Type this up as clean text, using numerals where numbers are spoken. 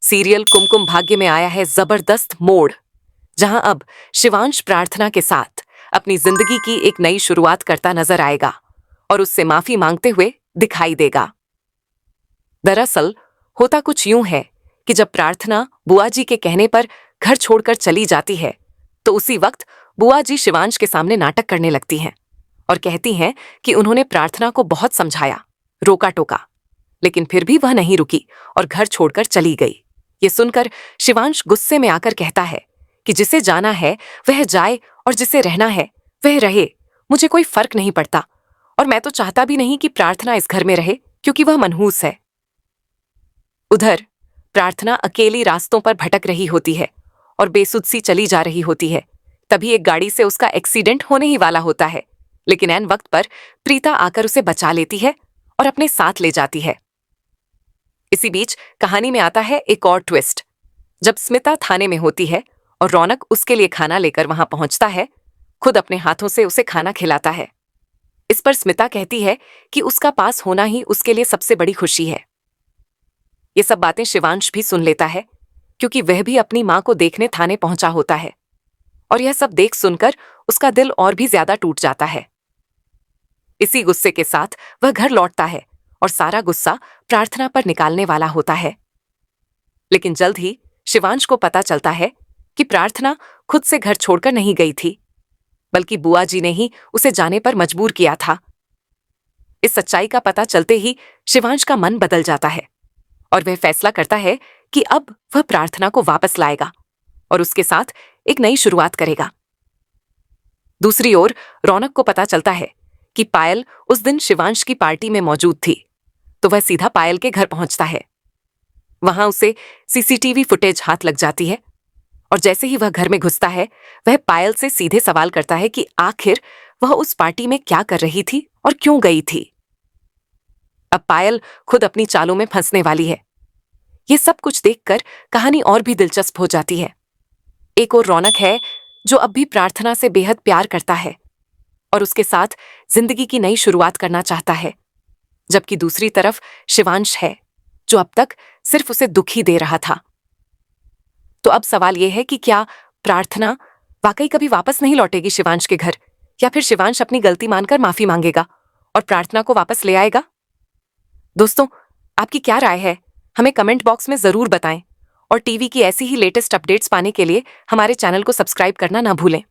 Serial Kumkum Bhagya में आया है जबरदस्त मोड़, जहां अब शिवांश प्रार्थना के साथ अपनी जिंदगी की एक नई शुरुआत करता नजर आएगा और उससे माफी मांगते हुए दिखाई देगा। दरअसल होता कुछ यूं है कि जब प्रार्थना बुआ जी के कहने पर घर छोड़कर चली जाती है तो उसी वक्त बुआ जी शिवांश के सामने नाटक करने लगती हैं और कहती हैं कि उन्होंने प्रार्थना को बहुत समझाया, रोका टोका, लेकिन फिर भी वह नहीं रुकी और घर छोड़कर चली गई। ये सुनकर शिवांश गुस्से में आकर कहता है कि जिसे जाना है वह जाए और जिसे रहना है वह रहे, मुझे कोई फर्क नहीं पड़ता और मैं तो चाहता भी नहीं कि प्रार्थना इस घर में रहे क्योंकि वह मनहूस है। उधर प्रार्थना अकेली रास्तों पर भटक रही होती है और बेसुध सी चली जा रही होती है। तभी एक गाड़ी से उसका एक्सीडेंट होने ही वाला होता है, लेकिन ऐन वक्त पर प्रीता आकर उसे बचा लेती है और अपने साथ ले जाती है। इसी बीच कहानी में आता है एक और ट्विस्ट। जब स्मिता थाने में होती है और रौनक उसके लिए खाना लेकर वहां पहुंचता है, खुद अपने हाथों से उसे खाना खिलाता है। इस पर स्मिता कहती है कि उसका पास होना ही उसके लिए सबसे बड़ी खुशी है। ये सब बातें शिवांश भी सुन लेता है क्योंकि वह भी अपनी मां को देखने थाने पहुंचा होता है और यह सब देख सुनकर उसका दिल और भी ज्यादा टूट जाता है। इसी गुस्से के साथ वह घर लौटता है और सारा गुस्सा प्रार्थना पर निकालने वाला होता है। लेकिन जल्द ही शिवांश को पता चलता है कि प्रार्थना खुद से घर छोड़कर नहीं गई थी, बल्कि बुआ जी ने ही उसे जाने पर मजबूर किया था। इस सच्चाई का पता चलते ही शिवांश का मन बदल जाता है और वह फैसला करता है कि अब वह प्रार्थना को वापस लाएगा और उसके साथ एक नई शुरुआत करेगा। दूसरी ओर रौनक को पता चलता है कि पायल उस दिन शिवांश की पार्टी में मौजूद थी, तो वह सीधा पायल के घर पहुंचता है। वहां उसे सीसीटीवी फुटेज हाथ लग जाती है और जैसे ही वह घर में घुसता है वह पायल से सीधे सवाल करता है कि आखिर वह उस पार्टी में क्या कर रही थी और क्यों गई थी। अब पायल खुद अपनी चालों में फंसने वाली है। ये सब कुछ देखकर कहानी और भी दिलचस्प हो जाती है। एक और रौनक है जो अब भी प्रार्थना से बेहद प्यार करता है और उसके साथ जिंदगी की नई शुरुआत करना चाहता है, जबकि दूसरी तरफ शिवांश है जो अब तक सिर्फ उसे दुख ही दे रहा था। तो अब सवाल यह है कि क्या प्रार्थना वाकई कभी वापस नहीं लौटेगी शिवांश के घर, या फिर शिवांश अपनी गलती मानकर माफी मांगेगा और प्रार्थना को वापस ले आएगा? दोस्तों, आपकी क्या राय है? हमें कमेंट बॉक्स में जरूर बताएं और टीवी की ऐसी ही लेटेस्ट अपडेट्स पाने के लिए हमारे चैनल को सब्सक्राइब करना ना भूलें।